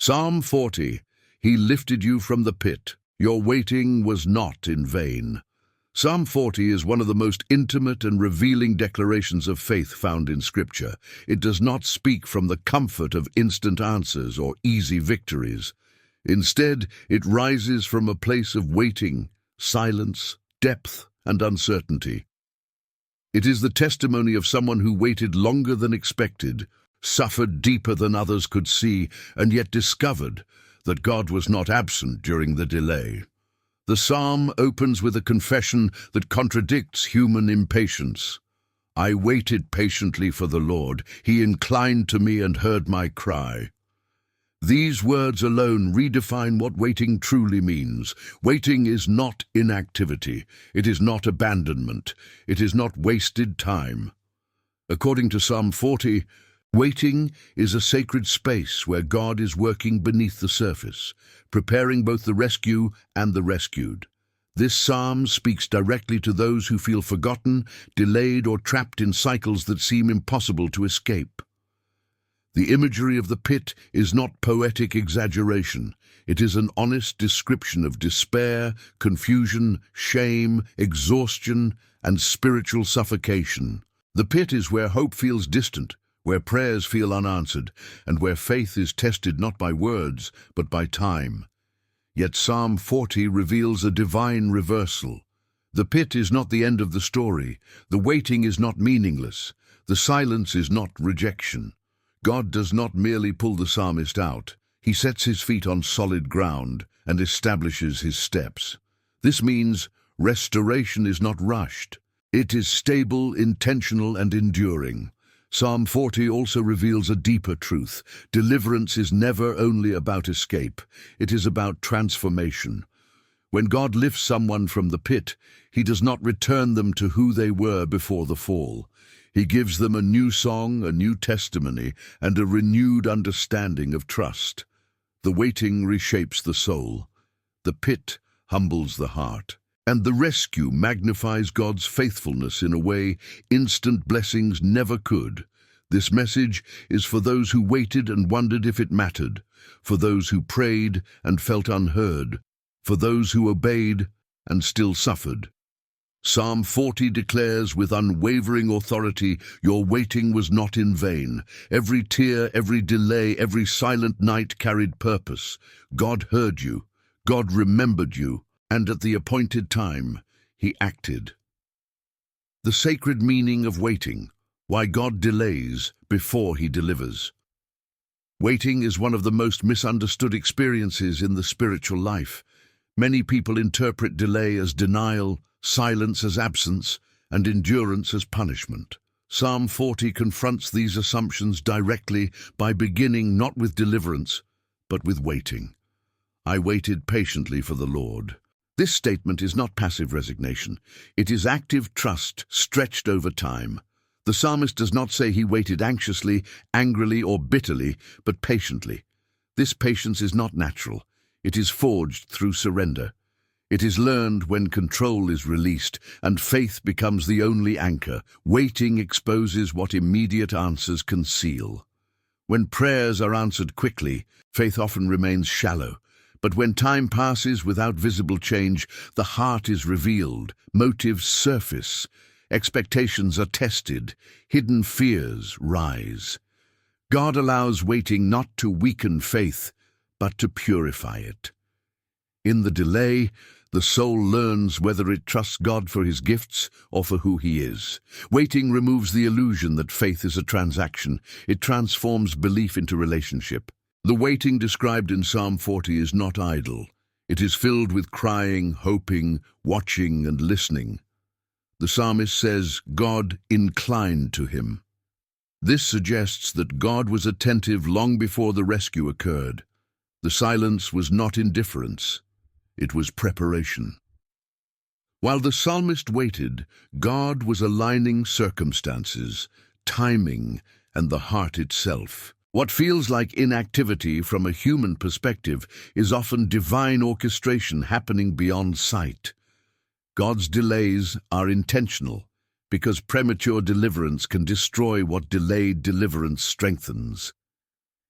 Psalm 40. He lifted you from the pit. Your waiting was not in vain. Psalm 40 is one of the most intimate and revealing declarations of faith found in Scripture. It does not speak from the comfort of instant answers or easy victories. Instead, it rises from a place of waiting, silence, depth, and uncertainty. It is the testimony of someone who waited longer than expected, suffered deeper than others could see, and yet discovered that God was not absent during the delay. The psalm opens with a confession that contradicts human impatience. I waited patiently for the Lord. He inclined to me and heard my cry. These words alone redefine what waiting truly means. Waiting is not inactivity. It is not abandonment. It is not wasted time. According to Psalm 40, waiting is a sacred space where God is working beneath the surface, preparing both the rescue and the rescued. This psalm speaks directly to those who feel forgotten, delayed, or trapped in cycles that seem impossible to escape. The imagery of the pit is not poetic exaggeration. It is an honest description of despair, confusion, shame, exhaustion, and spiritual suffocation. The pit is where hope feels distant, where prayers feel unanswered, and where faith is tested not by words, but by time. Yet Psalm 40 reveals a divine reversal. The pit is not the end of the story. The waiting is not meaningless. The silence is not rejection. God does not merely pull the psalmist out. He sets his feet on solid ground and establishes his steps. This means restoration is not rushed. It is stable, intentional, and enduring. Psalm 40 also reveals a deeper truth. Deliverance is never only about escape. It is about transformation. When God lifts someone from the pit, He does not return them to who they were before the fall. He gives them a new song, a new testimony, and a renewed understanding of trust. The waiting reshapes the soul. The pit humbles the heart. And the rescue magnifies God's faithfulness in a way instant blessings never could. This message is for those who waited and wondered if it mattered, for those who prayed and felt unheard, for those who obeyed and still suffered. Psalm 40 declares with unwavering authority, your waiting was not in vain. Every tear, every delay, every silent night carried purpose. God heard you, God remembered you, and at the appointed time, He acted. The sacred meaning of waiting, why God delays before He delivers. Waiting is one of the most misunderstood experiences in the spiritual life. Many people interpret delay as denial, silence as absence, and endurance as punishment. Psalm 40 confronts these assumptions directly by beginning not with deliverance, but with waiting. I waited patiently for the Lord. This statement is not passive resignation. It is active trust stretched over time. The psalmist does not say he waited anxiously, angrily, or bitterly, but patiently. This patience is not natural. It is forged through surrender. It is learned when control is released and faith becomes the only anchor. Waiting exposes what immediate answers conceal. When prayers are answered quickly, faith often remains shallow. But when time passes without visible change, the heart is revealed, motives surface, expectations are tested, hidden fears rise. God allows waiting not to weaken faith, but to purify it. In the delay, the soul learns whether it trusts God for His gifts or for who He is. Waiting removes the illusion that faith is a transaction. It transforms belief into relationship. The waiting described in Psalm 40 is not idle. It is filled with crying, hoping, watching, and listening. The psalmist says, God inclined to him. This suggests that God was attentive long before the rescue occurred. The silence was not indifference. It was preparation. While the psalmist waited, God was aligning circumstances, timing, and the heart itself. What feels like inactivity from a human perspective is often divine orchestration happening beyond sight. God's delays are intentional because premature deliverance can destroy what delayed deliverance strengthens.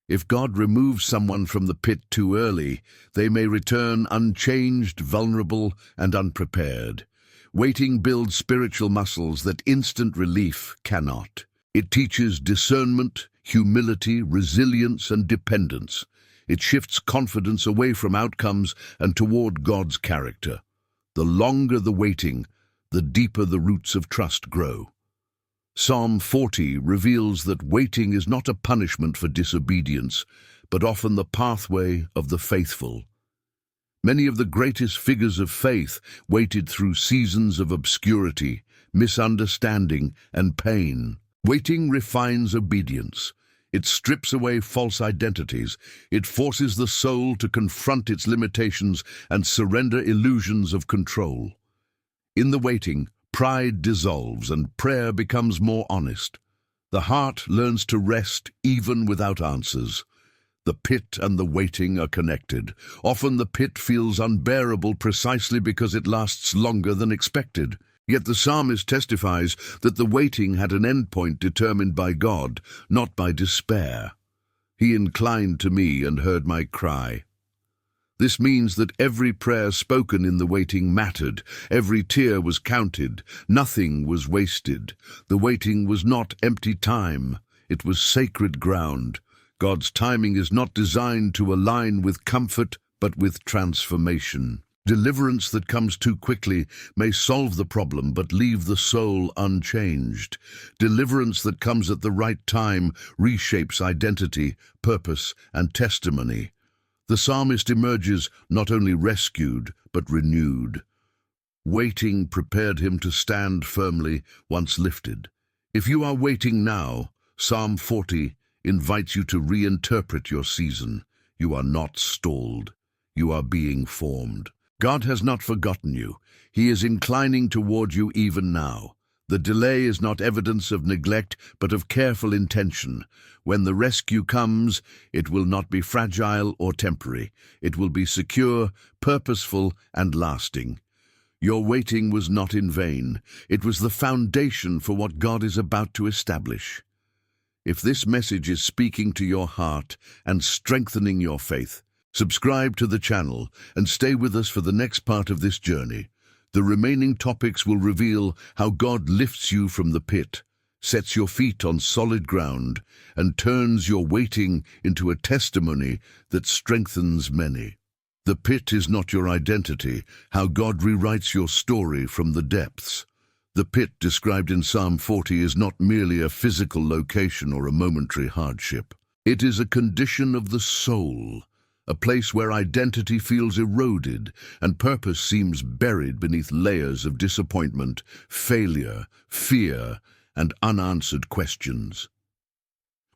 If God removes someone from the pit too early, they may return unchanged, vulnerable, and unprepared. Waiting builds spiritual muscles that instant relief cannot. It teaches discernment, humility, resilience, and dependence. It shifts confidence away from outcomes and toward God's character. The longer the waiting, the deeper the roots of trust grow. Psalm 40 reveals that waiting is not a punishment for disobedience, but often the pathway of the faithful. Many of the greatest figures of faith waited through seasons of obscurity, misunderstanding, and pain. Waiting refines obedience. It strips away false identities. It forces the soul to confront its limitations and surrender illusions of control. In the waiting, pride dissolves and prayer becomes more honest. The heart learns to rest even without answers. The pit and the waiting are connected. Often the pit feels unbearable precisely because it lasts longer than expected. Yet the psalmist testifies that the waiting had an endpoint determined by God, not by despair. He inclined to me and heard my cry. This means that every prayer spoken in the waiting mattered. Every tear was counted. Nothing was wasted. The waiting was not empty time. It was sacred ground. God's timing is not designed to align with comfort, but with transformation. Deliverance that comes too quickly may solve the problem but leave the soul unchanged. Deliverance that comes at the right time reshapes identity, purpose, and testimony. The psalmist emerges not only rescued, but renewed. Waiting prepared him to stand firmly once lifted. If you are waiting now, Psalm 40 invites you to reinterpret your season. You are not stalled. You are being formed. God has not forgotten you. He is inclining toward you even now. The delay is not evidence of neglect, but of careful intention. When the rescue comes, it will not be fragile or temporary. It will be secure, purposeful, and lasting. Your waiting was not in vain. It was the foundation for what God is about to establish. If this message is speaking to your heart and strengthening your faith, subscribe to the channel and stay with us for the next part of this journey. The remaining topics will reveal how God lifts you from the pit, sets your feet on solid ground, and turns your waiting into a testimony that strengthens many. The pit is not your identity, how God rewrites your story from the depths. The pit described in Psalm 40 is not merely a physical location or a momentary hardship. It is a condition of the soul, a place where identity feels eroded and purpose seems buried beneath layers of disappointment, failure, fear, and unanswered questions.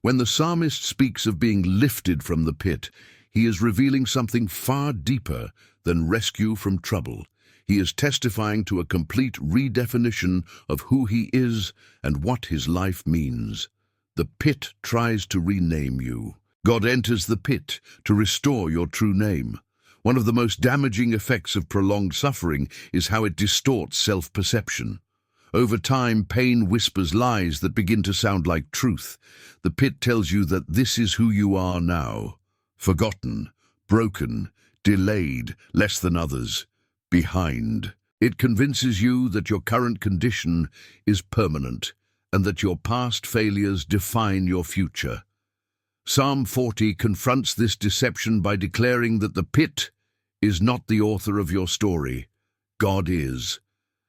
When the psalmist speaks of being lifted from the pit, he is revealing something far deeper than rescue from trouble. He is testifying to a complete redefinition of who he is and what his life means. The pit tries to rename you. God enters the pit to restore your true name. One of the most damaging effects of prolonged suffering is how it distorts self-perception. Over time, pain whispers lies that begin to sound like truth. The pit tells you that this is who you are now. Forgotten, broken, delayed, less than others, behind. It convinces you that your current condition is permanent and that your past failures define your future. Psalm 40 confronts this deception by declaring that the pit is not the author of your story. God is.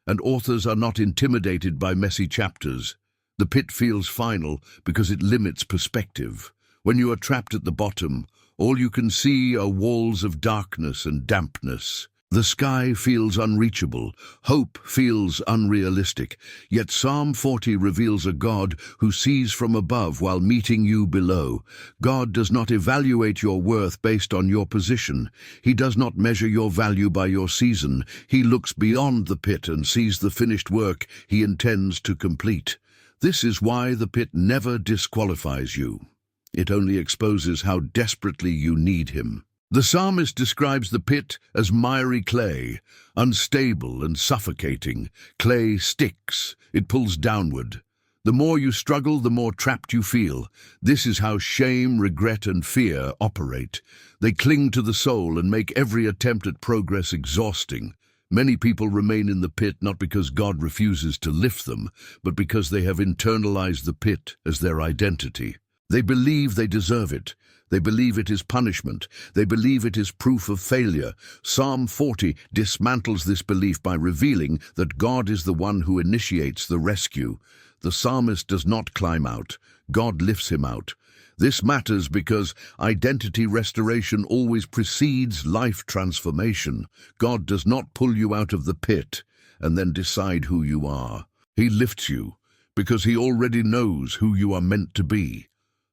And authors are not intimidated by messy chapters. The pit feels final because it limits perspective. When you are trapped at the bottom, all you can see are walls of darkness and dampness. The sky feels unreachable, hope feels unrealistic, yet Psalm 40 reveals a God who sees from above while meeting you below. God does not evaluate your worth based on your position. He does not measure your value by your season. He looks beyond the pit and sees the finished work he intends to complete. This is why the pit never disqualifies you. It only exposes how desperately you need him. The psalmist describes the pit as miry clay, unstable and suffocating. Clay sticks, it pulls downward. The more you struggle, the more trapped you feel. This is how shame, regret, and fear operate. They cling to the soul and make every attempt at progress exhausting. Many people remain in the pit not because God refuses to lift them, but because they have internalized the pit as their identity. They believe they deserve it. They believe it is punishment. They believe it is proof of failure. Psalm 40 dismantles this belief by revealing that God is the one who initiates the rescue. The psalmist does not climb out. God lifts him out. This matters because identity restoration always precedes life transformation. God does not pull you out of the pit and then decide who you are. He lifts you because he already knows who you are meant to be.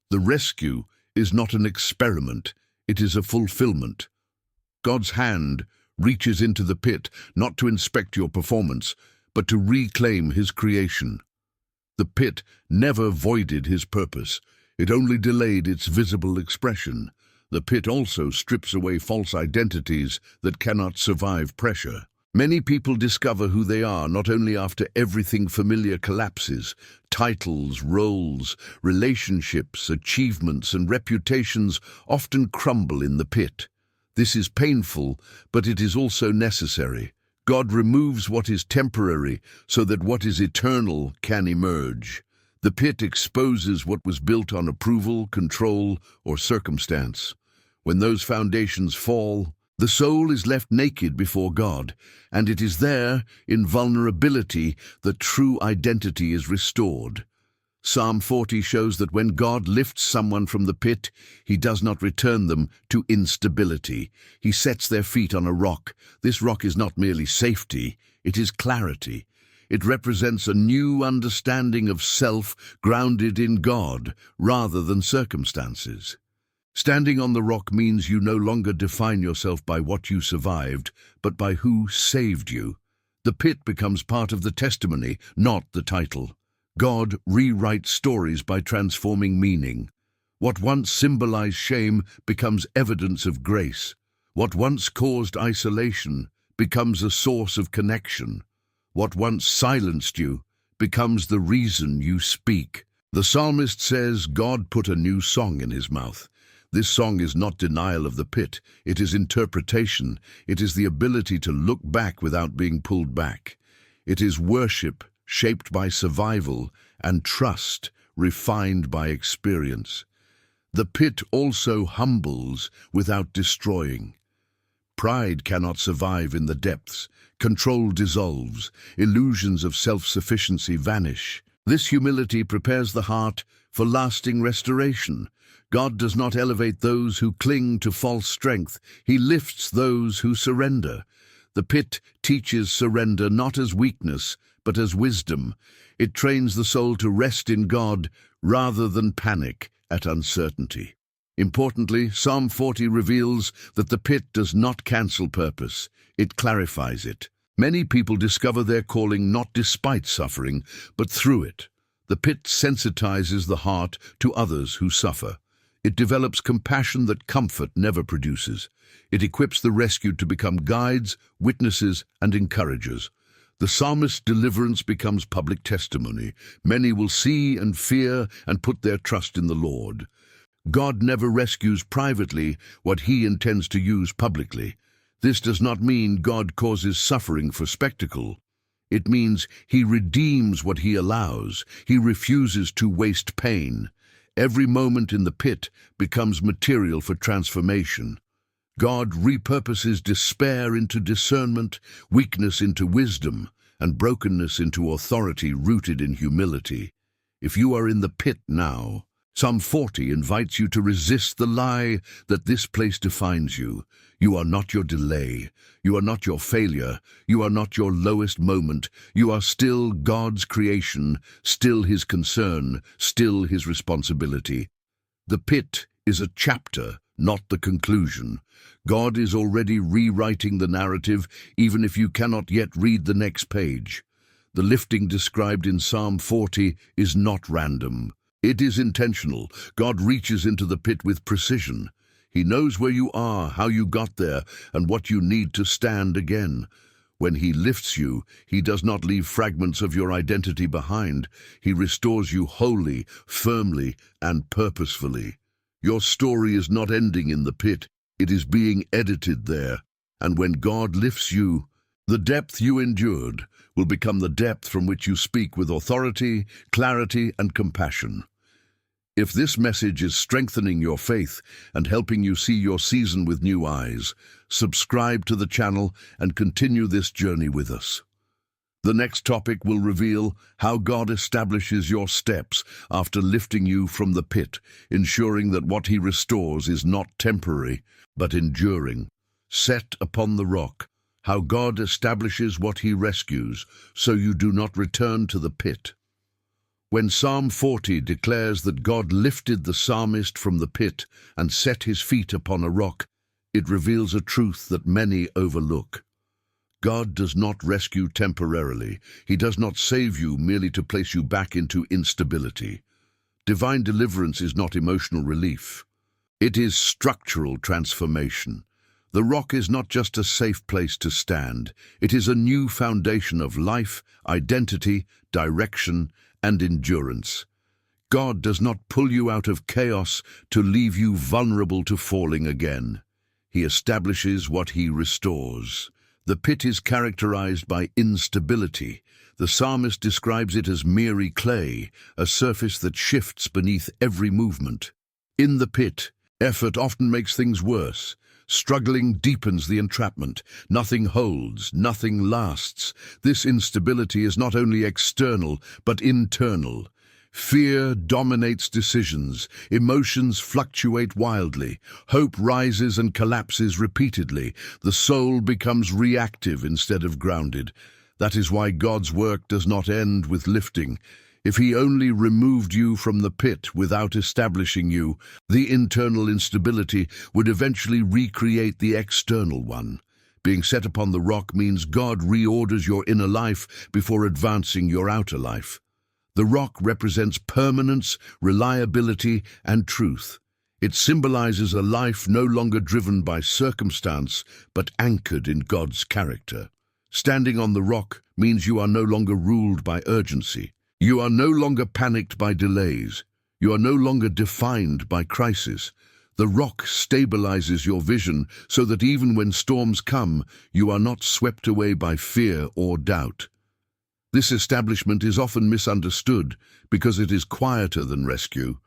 The rescue is not an experiment, it is a fulfillment. God's hand reaches into the pit not to inspect your performance, but to reclaim his creation. The pit never voided his purpose. It only delayed its visible expression. The pit also strips away false identities that cannot survive pressure. Many people discover who they are not only after everything familiar collapses. Titles, roles, relationships, achievements, and reputations often crumble in the pit. This is painful, but it is also necessary. God removes what is temporary so that what is eternal can emerge. The pit exposes what was built on approval, control, or circumstance. When those foundations fall, the soul is left naked before God, and it is there, in vulnerability, that true identity is restored. Psalm 40 shows that when God lifts someone from the pit, he does not return them to instability. He sets their feet on a rock. This rock is not merely safety, it is clarity. It represents a new understanding of self grounded in God rather than circumstances. Standing on the rock means you no longer define yourself by what you survived, but by who saved you. The pit becomes part of the testimony, not the title. God rewrites stories by transforming meaning. What once symbolized shame becomes evidence of grace. What once caused isolation becomes a source of connection. What once silenced you becomes the reason you speak. The psalmist says God put a new song in his mouth. This song is not denial of the pit, it is interpretation. It is the ability to look back without being pulled back. It is worship shaped by survival and trust refined by experience. The pit also humbles without destroying. Pride cannot survive in the depths. Control dissolves. Illusions of self-sufficiency vanish. This humility prepares the heart for lasting restoration. God does not elevate those who cling to false strength. He lifts those who surrender. The pit teaches surrender not as weakness, but as wisdom. It trains the soul to rest in God rather than panic at uncertainty. Importantly, Psalm 40 reveals that the pit does not cancel purpose, it clarifies it. Many people discover their calling not despite suffering, but through it. The pit sensitizes the heart to others who suffer. It develops compassion that comfort never produces. It equips the rescued to become guides, witnesses, and encouragers. The psalmist's deliverance becomes public testimony. Many will see and fear and put their trust in the Lord. God never rescues privately what he intends to use publicly. This does not mean God causes suffering for spectacle. It means he redeems what he allows. He refuses to waste pain. Every moment in the pit becomes material for transformation. God repurposes despair into discernment, weakness into wisdom, and brokenness into authority rooted in humility. If you are in the pit now, Psalm 40 invites you to resist the lie that this place defines you. You are not your delay. You are not your failure. You are not your lowest moment. You are still God's creation, still his concern, still his responsibility. The pit is a chapter, not the conclusion. God is already rewriting the narrative, even if you cannot yet read the next page. The lifting described in Psalm 40 is not random. It is intentional. God reaches into the pit with precision. He knows where you are, how you got there, and what you need to stand again. When he lifts you, he does not leave fragments of your identity behind. He restores you wholly, firmly, and purposefully. Your story is not ending in the pit, it is being edited there. And when God lifts you, the depth you endured will become the depth from which you speak with authority, clarity, and compassion. If this message is strengthening your faith and helping you see your season with new eyes, subscribe to the channel and continue this journey with us. The next topic will reveal how God establishes your steps after lifting you from the pit, ensuring that what he restores is not temporary, but enduring. Set upon the rock, how God establishes what he rescues, so you do not return to the pit. When Psalm 40 declares that God lifted the psalmist from the pit and set his feet upon a rock, it reveals a truth that many overlook. God does not rescue temporarily. He does not save you merely to place you back into instability. Divine deliverance is not emotional relief. It is structural transformation. The rock is not just a safe place to stand. It is a new foundation of life, identity, direction, and endurance. God does not pull you out of chaos to leave you vulnerable to falling again. He establishes what he restores. The pit is characterized by instability. The psalmist describes it as miry clay, a surface that shifts beneath every movement. In the pit, effort often makes things worse. Struggling deepens the entrapment. Nothing holds, nothing lasts. This instability is not only external, but internal. Fear dominates decisions. Emotions fluctuate wildly. Hope rises and collapses repeatedly. The soul becomes reactive instead of grounded. That is why God's work does not end with lifting. If he only removed you from the pit without establishing you, the internal instability would eventually recreate the external one. Being set upon the rock means God reorders your inner life before advancing your outer life. The rock represents permanence, reliability, and truth. It symbolizes a life no longer driven by circumstance, but anchored in God's character. Standing on the rock means you are no longer ruled by urgency. You are no longer panicked by delays. You are no longer defined by crisis. The rock stabilizes your vision so that even when storms come, you are not swept away by fear or doubt. This establishment is often misunderstood because it is quieter than rescue.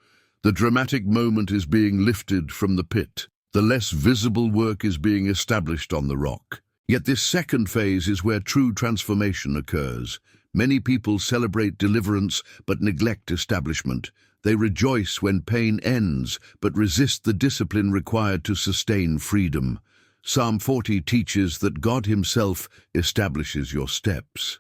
The dramatic moment is being lifted from the pit. The less visible work is being established on the rock. Yet this second phase is where true transformation occurs. Many people celebrate deliverance but neglect establishment. They rejoice when pain ends but resist the discipline required to sustain freedom. Psalm 40 teaches that God himself establishes your steps.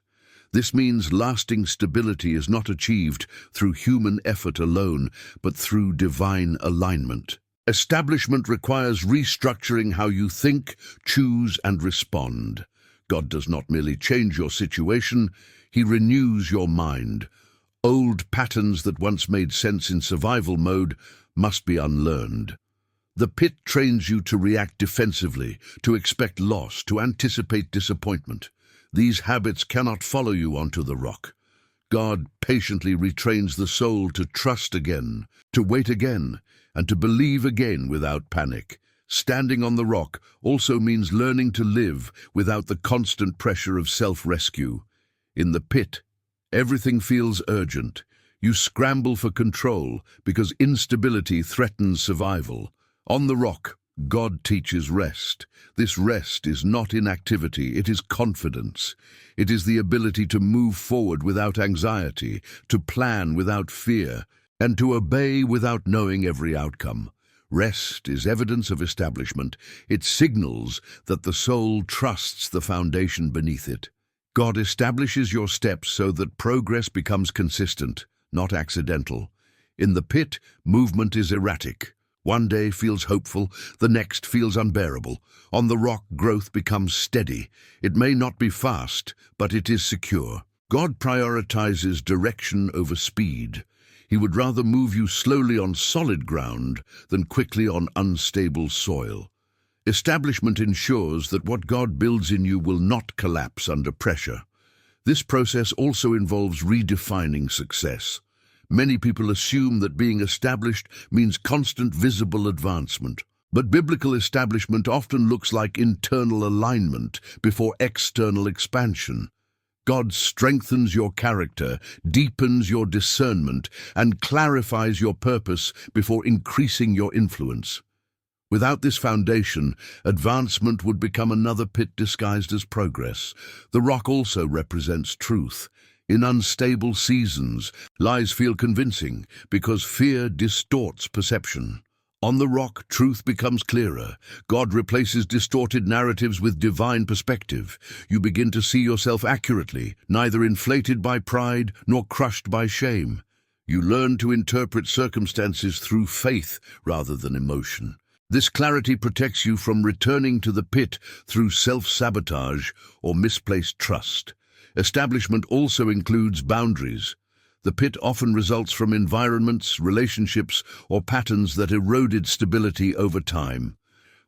This means lasting stability is not achieved through human effort alone, but through divine alignment. Establishment requires restructuring how you think, choose, and respond. God does not merely change your situation, he renews your mind. Old patterns that once made sense in survival mode must be unlearned. The pit trains you to react defensively, to expect loss, to anticipate disappointment. These habits cannot follow you onto the rock. God patiently retrains the soul to trust again, to wait again, and to believe again without panic. Standing on the rock also means learning to live without the constant pressure of self-rescue. In the pit, everything feels urgent. You scramble for control because instability threatens survival. On the rock, God teaches rest. This rest is not inactivity, it is confidence. It is the ability to move forward without anxiety, to plan without fear, and to obey without knowing every outcome. Rest is evidence of establishment. It signals that the soul trusts the foundation beneath it. God establishes your steps so that progress becomes consistent, not accidental. In the pit, movement is erratic. One day feels hopeful, the next feels unbearable. On the rock, growth becomes steady. It may not be fast, but it is secure. God prioritizes direction over speed. He would rather move you slowly on solid ground than quickly on unstable soil. Establishment ensures that what God builds in you will not collapse under pressure. This process also involves redefining success. Many people assume that being established means constant visible advancement. But biblical establishment often looks like internal alignment before external expansion. God strengthens your character, deepens your discernment, and clarifies your purpose before increasing your influence. Without this foundation, advancement would become another pit disguised as progress. The rock also represents truth. In unstable seasons, lies feel convincing because fear distorts perception. On the rock, truth becomes clearer. God replaces distorted narratives with divine perspective. You begin to see yourself accurately, neither inflated by pride nor crushed by shame. You learn to interpret circumstances through faith rather than emotion. This clarity protects you from returning to the pit through self-sabotage or misplaced trust. Establishment also includes boundaries. The pit often results from environments, relationships, or patterns that eroded stability over time.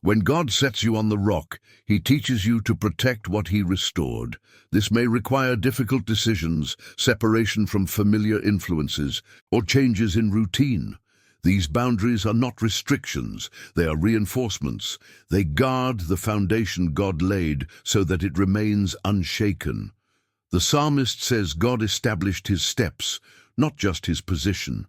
When God sets you on the rock, He teaches you to protect what He restored. This may require difficult decisions, separation from familiar influences, or changes in routine. These boundaries are not restrictions, they are reinforcements. They guard the foundation God laid so that it remains unshaken. The psalmist says God established His steps, not just His position.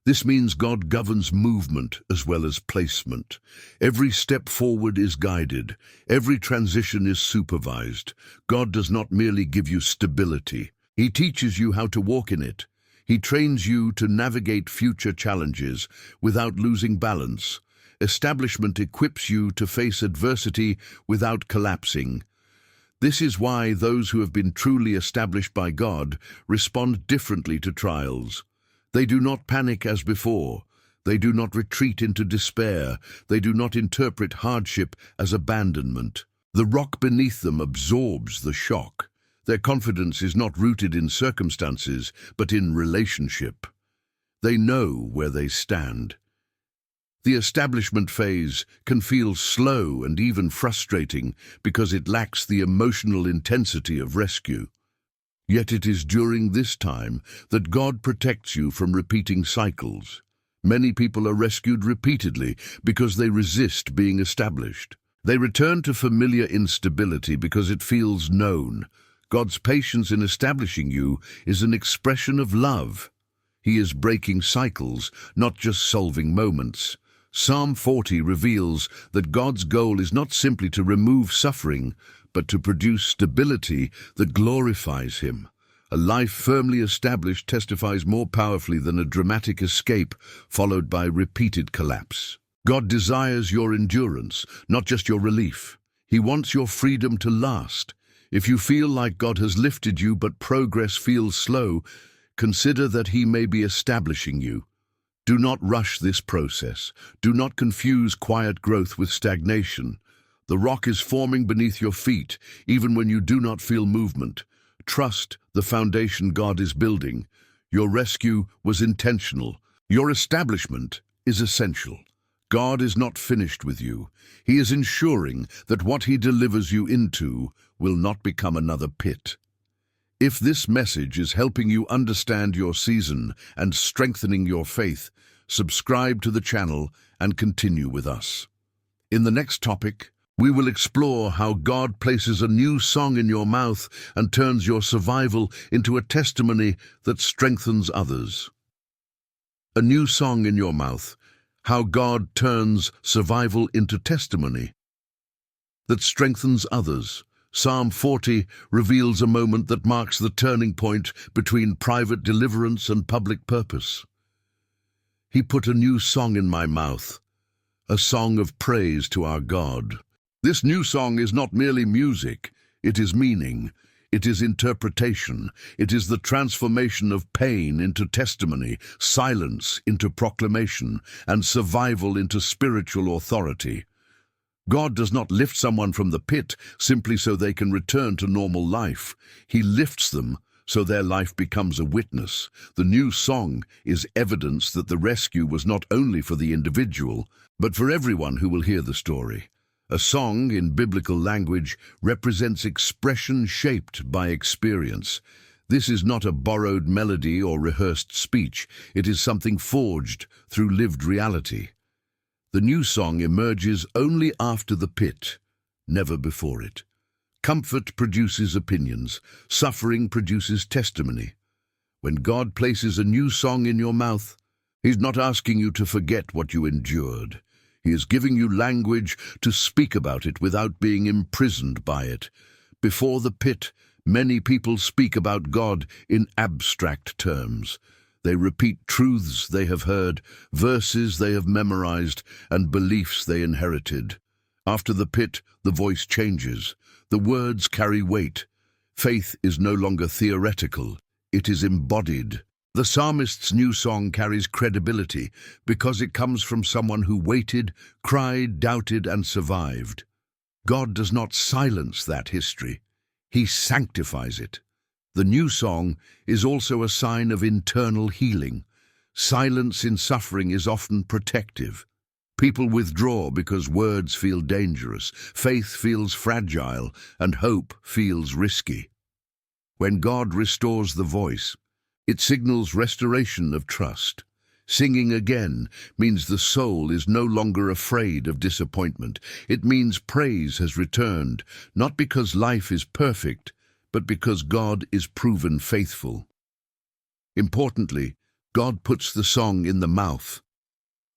This means God governs movement as well as placement. Every step forward is guided. Every transition is supervised. God does not merely give you stability. He teaches you how to walk in it. He trains you to navigate future challenges without losing balance. Establishment equips you to face adversity without collapsing. This is why those who have been truly established by God respond differently to trials. They do not panic as before. They do not retreat into despair. They do not interpret hardship as abandonment. The rock beneath them absorbs the shock. Their confidence is not rooted in circumstances, but in relationship. They know where they stand. The establishment phase can feel slow and even frustrating because it lacks the emotional intensity of rescue. Yet it is during this time that God protects you from repeating cycles. Many people are rescued repeatedly because they resist being established. They return to familiar instability because it feels known. God's patience in establishing you is an expression of love. He is breaking cycles, not just solving moments. Psalm 40 reveals that God's goal is not simply to remove suffering, but to produce stability that glorifies Him. A life firmly established testifies more powerfully than a dramatic escape followed by repeated collapse. God desires your endurance, not just your relief. He wants your freedom to last. If you feel like God has lifted you but progress feels slow, consider that He may be establishing you. Do not rush this process. Do not confuse quiet growth with stagnation. The rock is forming beneath your feet, even when you do not feel movement. Trust the foundation God is building. Your rescue was intentional. Your establishment is essential. God is not finished with you. He is ensuring that what He delivers you into will not become another pit. If this message is helping you understand your season and strengthening your faith, subscribe to the channel and continue with us. In the next topic, we will explore how God places a new song in your mouth and turns your survival into a testimony that strengthens others. A new song in your mouth. How God turns survival into testimony that strengthens others. Psalm 40 reveals a moment that marks the turning point between private deliverance and public purpose. He put a new song in my mouth, a song of praise to our God. This new song is not merely music, it is meaning. It is interpretation. It is the transformation of pain into testimony, silence into proclamation, and survival into spiritual authority. God does not lift someone from the pit simply so they can return to normal life. He lifts them so their life becomes a witness. The new song is evidence that the rescue was not only for the individual, but for everyone who will hear the story. A song, in biblical language, represents expression shaped by experience. This is not a borrowed melody or rehearsed speech. It is something forged through lived reality. The new song emerges only after the pit, never before it. Comfort produces opinions. Suffering produces testimony. When God places a new song in your mouth, He's not asking you to forget what you endured. He is giving you language to speak about it without being imprisoned by it. Before the pit, many people speak about God in abstract terms. They repeat truths they have heard, verses they have memorized, and beliefs they inherited. After the pit, the voice changes. The words carry weight. Faith is no longer theoretical. It is embodied. The psalmist's new song carries credibility because it comes from someone who waited, cried, doubted, and survived. God does not silence that history. He sanctifies it. The new song is also a sign of internal healing. Silence in suffering is often protective. People withdraw because words feel dangerous, faith feels fragile, and hope feels risky. When God restores the voice, it signals restoration of trust. Singing again means the soul is no longer afraid of disappointment. It means praise has returned, not because life is perfect, but because God is proven faithful. Importantly, God puts the song in the mouth.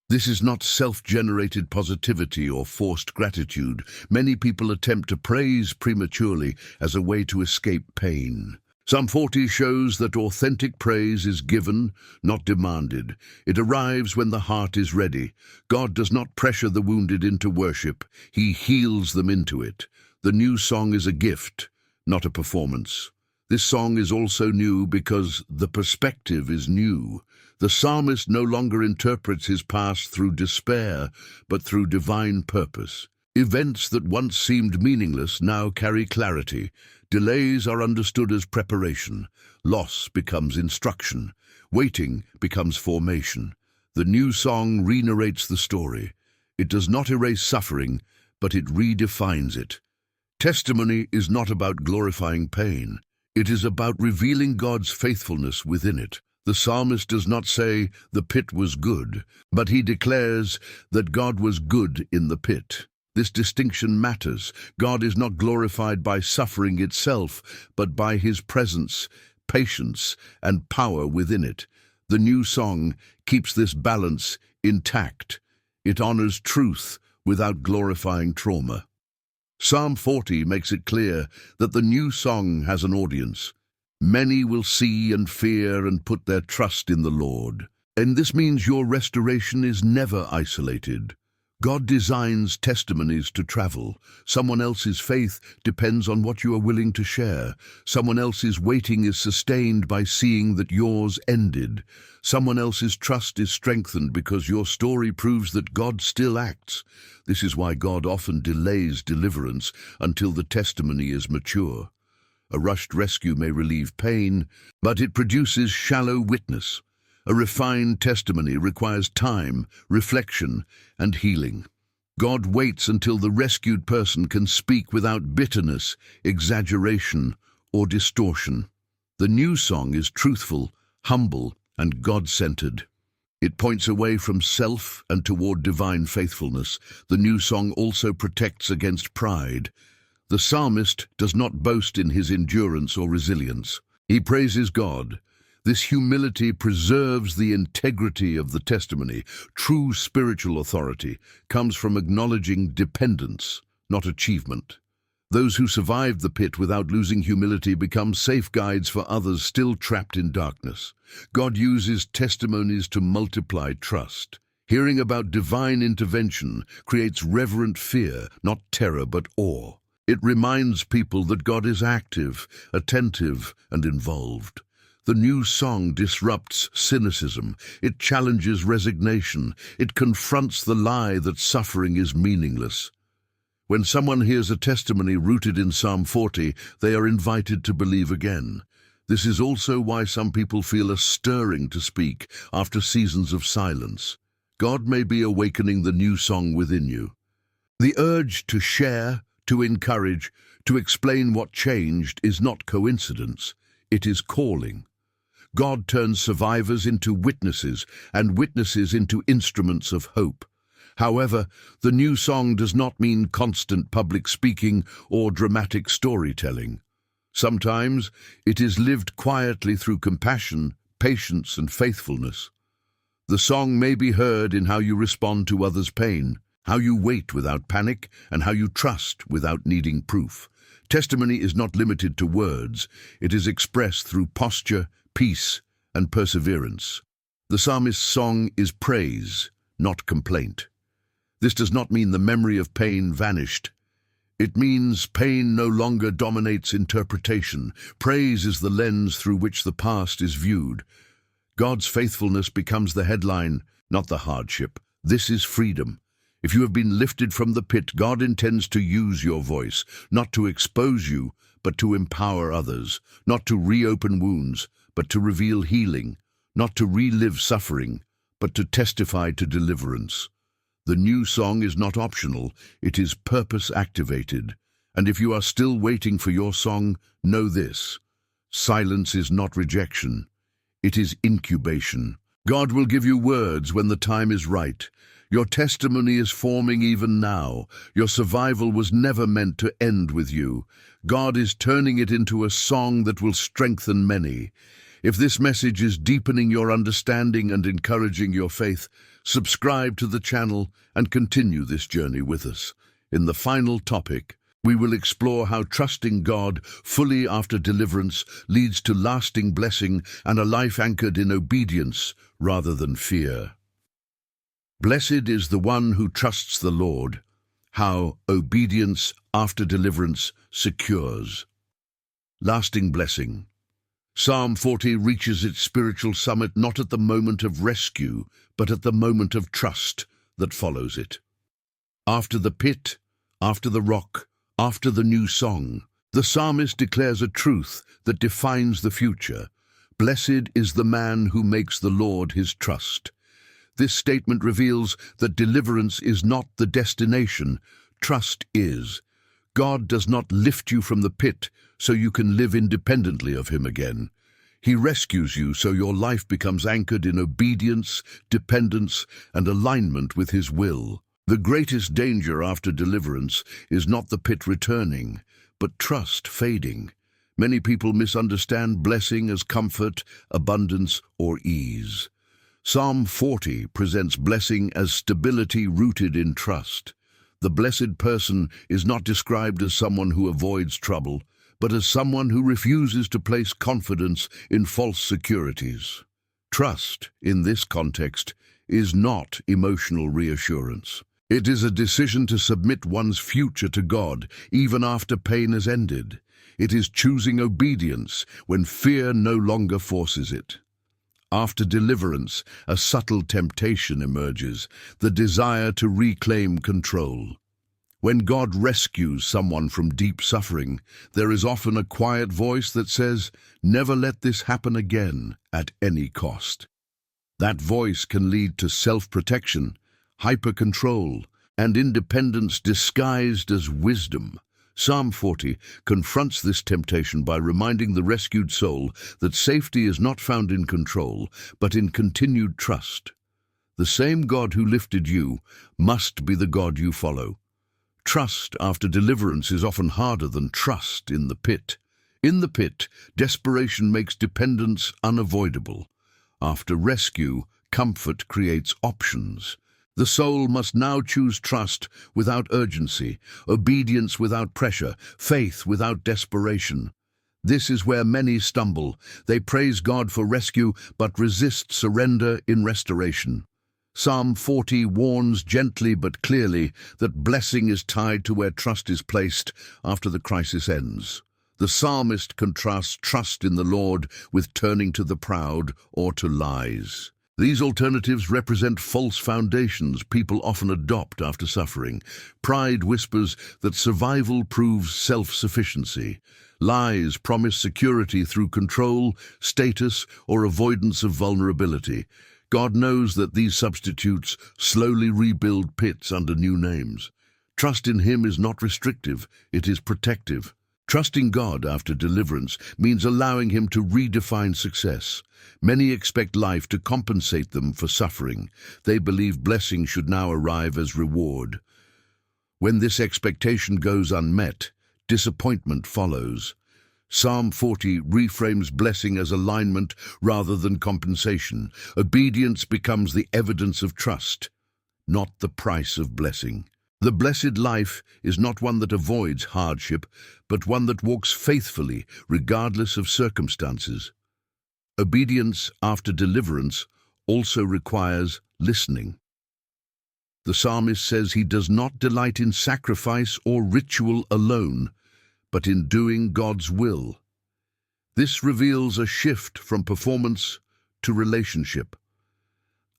This is not self-generated positivity or forced gratitude. Many people attempt to praise prematurely as a way to escape pain. Psalm 40 shows that authentic praise is given, not demanded. It arrives when the heart is ready. God does not pressure the wounded into worship. He heals them into it. The new song is a gift, not a performance. This song is also new because the perspective is new. The psalmist no longer interprets his past through despair, but through divine purpose. Events that once seemed meaningless now carry clarity. Delays are understood as preparation. Loss becomes instruction. Waiting becomes formation. The new song re-narrates the story. It does not erase suffering, but it redefines it. Testimony is not about glorifying pain. It is about revealing God's faithfulness within it. The psalmist does not say, "The pit was good," but he declares that God was good in the pit. This distinction matters. God is not glorified by suffering itself, but by His presence, patience, and power within it. The new song keeps this balance intact. It honors truth without glorifying trauma. Psalm 40 makes it clear that the new song has an audience. Many will see and fear and put their trust in the Lord. And this means your restoration is never isolated. God designs testimonies to travel. Someone else's faith depends on what you are willing to share. Someone else's waiting is sustained by seeing that yours ended. Someone else's trust is strengthened because your story proves that God still acts. This is why God often delays deliverance until the testimony is mature. A rushed rescue may relieve pain, but it produces shallow witness. A refined testimony requires time, reflection, and healing. God waits until the rescued person can speak without bitterness, exaggeration, or distortion. The new song is truthful, humble, and God-centered. It points away from self and toward divine faithfulness. The new song also protects against pride. The psalmist does not boast in his endurance or resilience. He praises God. This humility preserves the integrity of the testimony. True spiritual authority comes from acknowledging dependence, not achievement. Those who survived the pit without losing humility become safe guides for others still trapped in darkness. God uses testimonies to multiply trust. Hearing about divine intervention creates reverent fear, not terror but awe. It reminds people that God is active, attentive, and involved. The new song disrupts cynicism. It challenges resignation. It confronts the lie that suffering is meaningless. When someone hears a testimony rooted in Psalm 40, they are invited to believe again. This is also why some people feel a stirring to speak after seasons of silence. God may be awakening the new song within you. The urge to share, to encourage, to explain what changed is not coincidence. It is calling. God turns survivors into witnesses and witnesses into instruments of hope. However, the new song does not mean constant public speaking or dramatic storytelling. Sometimes it is lived quietly through compassion, patience, and faithfulness. The song may be heard in how you respond to others' pain, how you wait without panic, and how you trust without needing proof. Testimony is not limited to words. It is expressed through posture, peace, and perseverance. The psalmist's song is praise, not complaint. This does not mean the memory of pain vanished. It means pain no longer dominates interpretation. Praise is the lens through which the past is viewed. God's faithfulness becomes the headline, not the hardship. This is freedom. If you have been lifted from the pit, God intends to use your voice, not to expose you, but to empower others, not to reopen wounds, but to reveal healing, not to relive suffering, but to testify to deliverance. The new song is not optional, it is purpose-activated. And if you are still waiting for your song, know this: silence is not rejection, it is incubation. God will give you words when the time is right. Your testimony is forming even now. Your survival was never meant to end with you. God is turning it into a song that will strengthen many. If this message is deepening your understanding and encouraging your faith, subscribe to the channel and continue this journey with us. In the final topic, we will explore how trusting God fully after deliverance leads to lasting blessing and a life anchored in obedience rather than fear. Blessed is the one who trusts the Lord. How obedience after deliverance secures lasting blessing. Psalm 40 reaches its spiritual summit not at the moment of rescue, but at the moment of trust that follows it. After the pit, after the rock, after the new song, the psalmist declares a truth that defines the future. Blessed is the man who makes the Lord his trust. This statement reveals that deliverance is not the destination, trust is. God does not lift you from the pit so you can live independently of him again. He rescues you so your life becomes anchored in obedience, dependence, and alignment with his will. The greatest danger after deliverance is not the pit returning, but trust fading. Many people misunderstand blessing as comfort, abundance, or ease. Psalm 40 presents blessing as stability rooted in trust. The blessed person is not described as someone who avoids trouble, but as someone who refuses to place confidence in false securities. Trust, in this context, is not emotional reassurance. It is a decision to submit one's future to God, even after pain has ended. It is choosing obedience when fear no longer forces it. After deliverance, a subtle temptation emerges, the desire to reclaim control. When God rescues someone from deep suffering, there is often a quiet voice that says, "Never let this happen again, at any cost." That voice can lead to self-protection, hyper-control, and independence disguised as wisdom. Psalm 40 confronts this temptation by reminding the rescued soul that safety is not found in control, but in continued trust. The same God who lifted you must be the God you follow. Trust after deliverance is often harder than trust in the pit. In the pit, desperation makes dependence unavoidable. After rescue, comfort creates options. The soul must now choose trust without urgency, obedience without pressure, faith without desperation. This is where many stumble. They praise God for rescue, but resist surrender in restoration. Psalm 40 warns gently but clearly that blessing is tied to where trust is placed after the crisis ends. The psalmist contrasts trust in the Lord with turning to the proud or to lies. These alternatives represent false foundations people often adopt after suffering. Pride whispers that survival proves self-sufficiency. Lies promise security through control, status, or avoidance of vulnerability. God knows that these substitutes slowly rebuild pits under new names. Trust in Him is not restrictive, it is protective. Trusting God after deliverance means allowing Him to redefine success. Many expect life to compensate them for suffering. They believe blessing should now arrive as reward. When this expectation goes unmet, disappointment follows. Psalm 40 reframes blessing as alignment rather than compensation. Obedience becomes the evidence of trust, not the price of blessing. The blessed life is not one that avoids hardship, but one that walks faithfully, regardless of circumstances. Obedience after deliverance also requires listening. The psalmist says he does not delight in sacrifice or ritual alone, but in doing God's will. This reveals a shift from performance to relationship.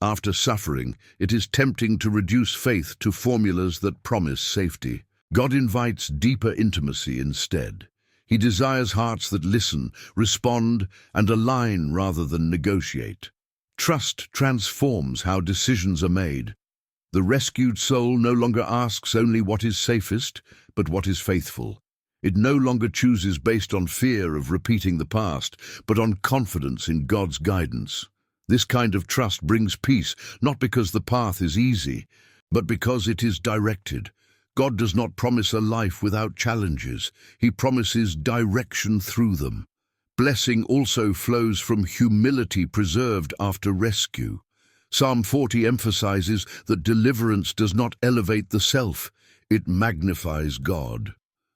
After suffering, it is tempting to reduce faith to formulas that promise safety. God invites deeper intimacy instead. He desires hearts that listen, respond, and align rather than negotiate. Trust transforms how decisions are made. The rescued soul no longer asks only what is safest, but what is faithful. It no longer chooses based on fear of repeating the past, but on confidence in God's guidance. This kind of trust brings peace, not because the path is easy, but because it is directed. God does not promise a life without challenges. He promises direction through them. Blessing also flows from humility preserved after rescue. Psalm 40 emphasizes that deliverance does not elevate the self, it magnifies God.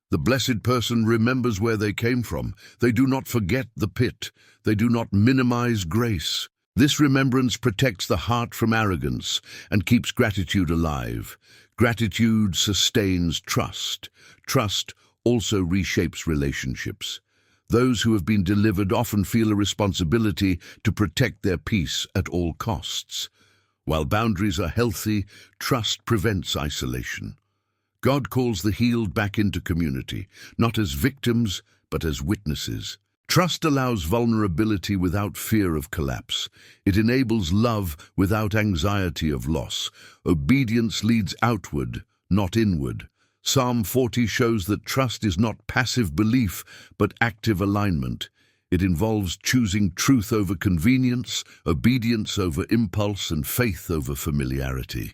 The blessed person remembers where they came from. They do not forget the pit. They do not minimize grace. This remembrance protects the heart from arrogance and keeps gratitude alive. Gratitude sustains trust. Trust also reshapes relationships. Those who have been delivered often feel a responsibility to protect their peace at all costs. While boundaries are healthy, trust prevents isolation. God calls the healed back into community, not as victims, but as witnesses. Trust allows vulnerability without fear of collapse. It enables love without anxiety of loss. Obedience leads outward, not inward. Psalm 40 shows that trust is not passive belief, but active alignment. It involves choosing truth over convenience, obedience over impulse, and faith over familiarity.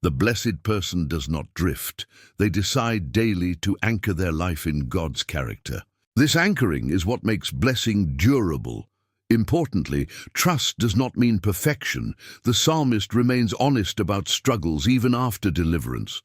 The blessed person does not drift. They decide daily to anchor their life in God's character. This anchoring is what makes blessing durable. Importantly, trust does not mean perfection. The psalmist remains honest about struggles even after deliverance.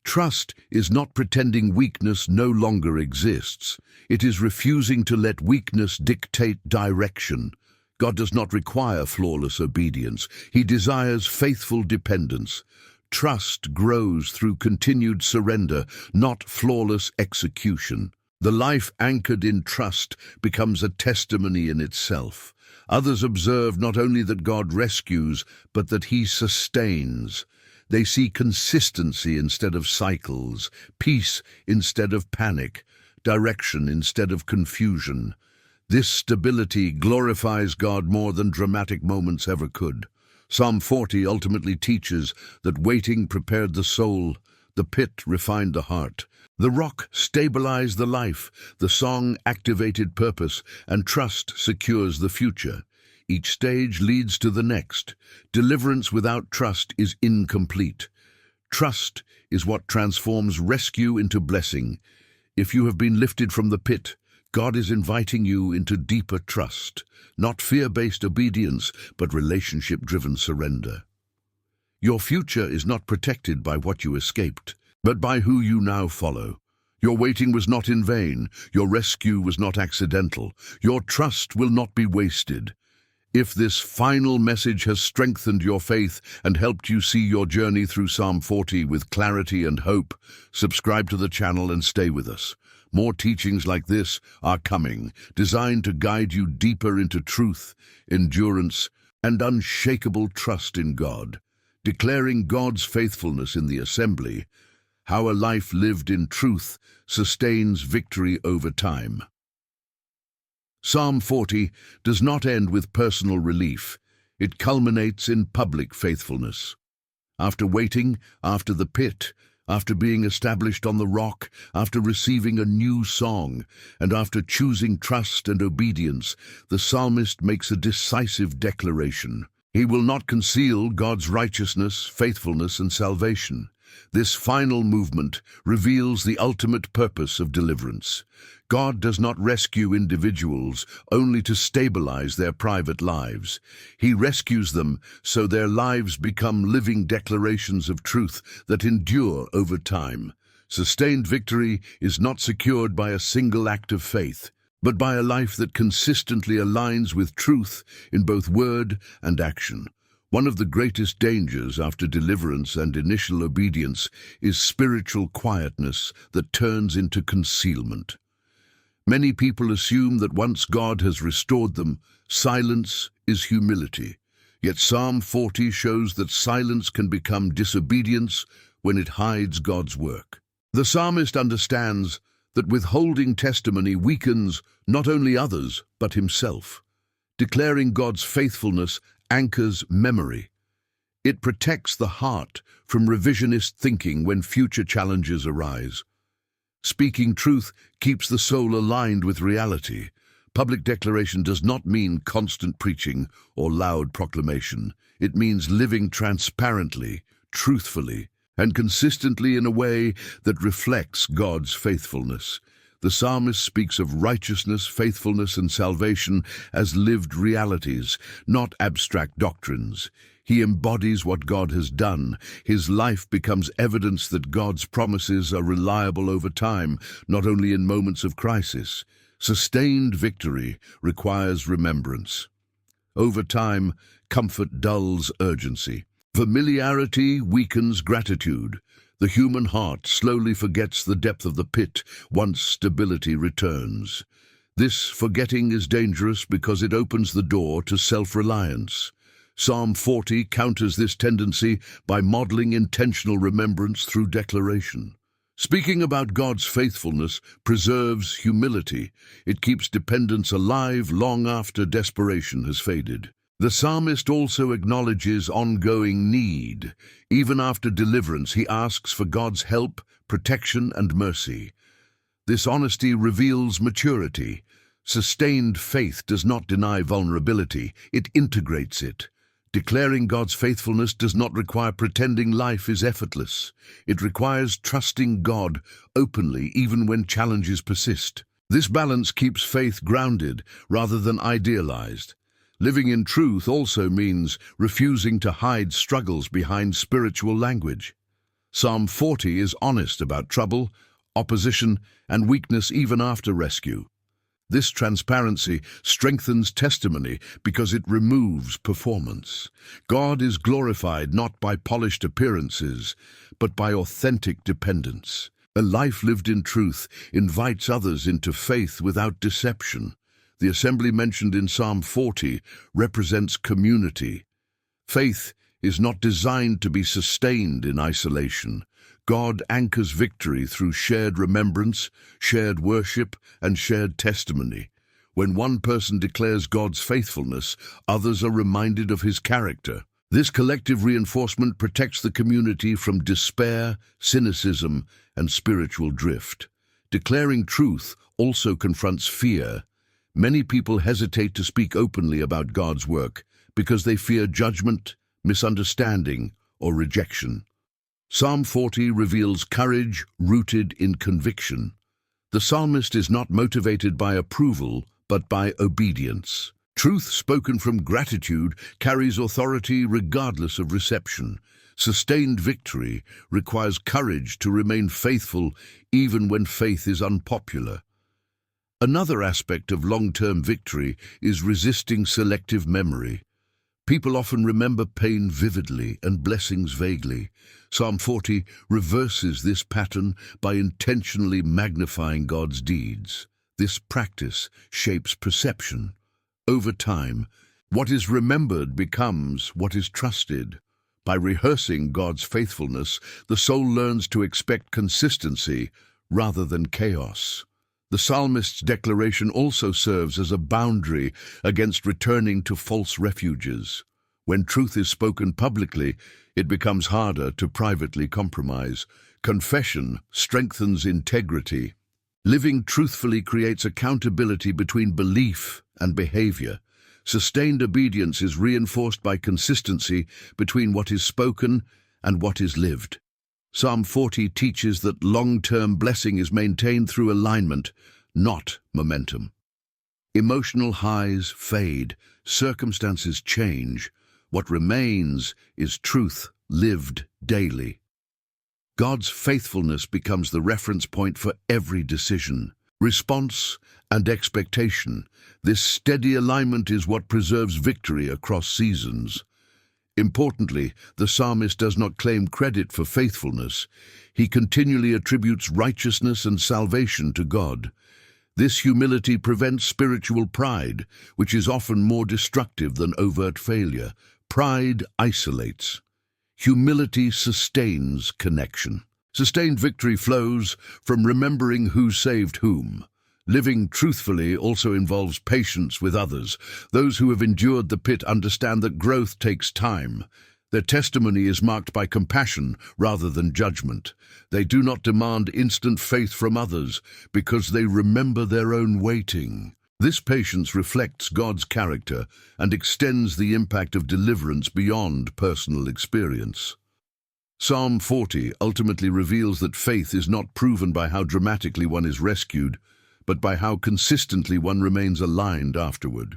Trust is not pretending weakness no longer exists. It is refusing to let weakness dictate direction. God does not require flawless obedience. He desires faithful dependence. Trust grows through continued surrender, not flawless execution. The life anchored in trust becomes a testimony in itself. Others observe not only that God rescues, but that He sustains. They see consistency instead of cycles, peace instead of panic, direction instead of confusion. This stability glorifies God more than dramatic moments ever could. Psalm 40 ultimately teaches that waiting prepared the soul, the pit refined the heart. The rock stabilized the life, the song activated purpose, and trust secures the future. Each stage leads to the next. Deliverance without trust is incomplete. Trust is what transforms rescue into blessing. If you have been lifted from the pit, God is inviting you into deeper trust, not fear-based obedience, but relationship-driven surrender. Your future is not protected by what you escaped, but by who you now follow. Your waiting was not in vain. Your rescue was not accidental. Your trust will not be wasted. If this final message has strengthened your faith and helped you see your journey through Psalm 40 with clarity and hope, subscribe to the channel and stay with us. More teachings like this are coming, designed to guide you deeper into truth, endurance, and unshakable trust in God. Declaring God's faithfulness in the assembly, how a life lived in truth sustains victory over time. Psalm 40 does not end with personal relief. It culminates in public faithfulness. After waiting, after the pit, After being established on the rock, after receiving a new song, and after choosing trust and obedience, the psalmist makes a decisive declaration. He will not conceal God's righteousness, faithfulness, and salvation. This final movement reveals the ultimate purpose of deliverance. God does not rescue individuals only to stabilize their private lives. He rescues them so their lives become living declarations of truth that endure over time. Sustained victory is not secured by a single act of faith, but by a life that consistently aligns with truth in both word and action. One of the greatest dangers after deliverance and initial obedience is spiritual quietness that turns into concealment. Many people assume that once God has restored them, silence is humility. Yet Psalm 40 shows that silence can become disobedience when it hides God's work. The psalmist understands that withholding testimony weakens not only others, but himself. Declaring God's faithfulness anchors memory. It protects the heart from revisionist thinking when future challenges arise. Speaking truth keeps the soul aligned with reality. Public declaration does not mean constant preaching or loud proclamation. It means living transparently, truthfully, and consistently in a way that reflects God's faithfulness. The psalmist speaks of righteousness, faithfulness, and salvation as lived realities, not abstract doctrines. He embodies what God has done. His life becomes evidence that God's promises are reliable over time, not only in moments of crisis. Sustained victory requires remembrance. Over time, comfort dulls urgency. Familiarity weakens gratitude. The human heart slowly forgets the depth of the pit once stability returns. This forgetting is dangerous because it opens the door to self-reliance. Psalm 40 counters this tendency by modeling intentional remembrance through declaration. Speaking about God's faithfulness preserves humility. It keeps dependence alive long after desperation has faded. The psalmist also acknowledges ongoing need. Even after deliverance, he asks for God's help, protection, and mercy. This honesty reveals maturity. Sustained faith does not deny vulnerability, it integrates it. Declaring God's faithfulness does not require pretending life is effortless. It requires trusting God openly even when challenges persist. This balance keeps faith grounded rather than idealized. Living in truth also means refusing to hide struggles behind spiritual language. Psalm 40 is honest about trouble, opposition, and weakness even after rescue. This transparency strengthens testimony because it removes performance. God is glorified not by polished appearances, but by authentic dependence. A life lived in truth invites others into faith without deception. The assembly mentioned in Psalm 40 represents community. Faith is not designed to be sustained in isolation. God anchors victory through shared remembrance, shared worship, and shared testimony. When one person declares God's faithfulness, others are reminded of his character. This collective reinforcement protects the community from despair, cynicism, and spiritual drift. Declaring truth also confronts fear. Many people hesitate to speak openly about God's work because they fear judgment, misunderstanding, or rejection. Psalm 40 reveals courage rooted in conviction. The psalmist is not motivated by approval, but by obedience. Truth spoken from gratitude carries authority regardless of reception. Sustained victory requires courage to remain faithful even when faith is unpopular. Another aspect of long-term victory is resisting selective memory. People often remember pain vividly and blessings vaguely. Psalm 40 reverses this pattern by intentionally magnifying God's deeds. This practice shapes perception. Over time, what is remembered becomes what is trusted. By rehearsing God's faithfulness, the soul learns to expect consistency rather than chaos. The psalmist's declaration also serves as a boundary against returning to false refuges. When truth is spoken publicly, it becomes harder to privately compromise. Confession strengthens integrity. Living truthfully creates accountability between belief and behavior. Sustained obedience is reinforced by consistency between what is spoken and what is lived. Psalm 40 teaches that long-term blessing is maintained through alignment, not momentum. Emotional highs fade, circumstances change. What remains is truth lived daily. God's faithfulness becomes the reference point for every decision, response, and expectation. This steady alignment is what preserves victory across seasons. Importantly, the psalmist does not claim credit for faithfulness. He continually attributes righteousness and salvation to God. This humility prevents spiritual pride, which is often more destructive than overt failure. Pride isolates. Humility sustains connection. Sustained victory flows from remembering who saved whom. Living truthfully also involves patience with others. Those who have endured the pit understand that growth takes time. Their testimony is marked by compassion rather than judgment. They do not demand instant faith from others because they remember their own waiting. This patience reflects God's character and extends the impact of deliverance beyond personal experience. Psalm 40 ultimately reveals that faith is not proven by how dramatically one is rescued, but by how consistently one remains aligned afterward.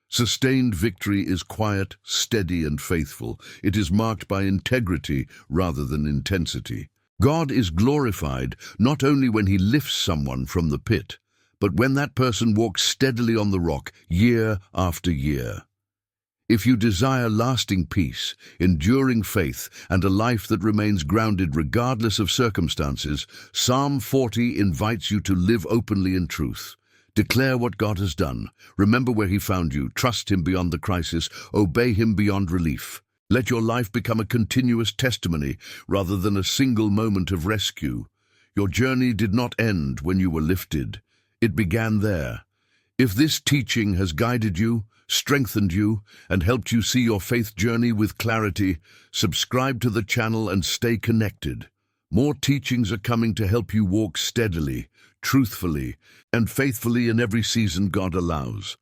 Sustained victory is quiet, steady, and faithful. It is marked by integrity rather than intensity. God is glorified not only when he lifts someone from the pit, but when that person walks steadily on the rock year after year. If you desire lasting peace, enduring faith, and a life that remains grounded regardless of circumstances, Psalm 40 invites you to live openly in truth. Declare what God has done. Remember where he found you. Trust him beyond the crisis. Obey him beyond relief. Let your life become a continuous testimony rather than a single moment of rescue. Your journey did not end when you were lifted. It began there. If this teaching has guided you, strengthened you, and helped you see your faith journey with clarity, subscribe to the channel and stay connected. More teachings are coming to help you walk steadily, truthfully, and faithfully in every season God allows.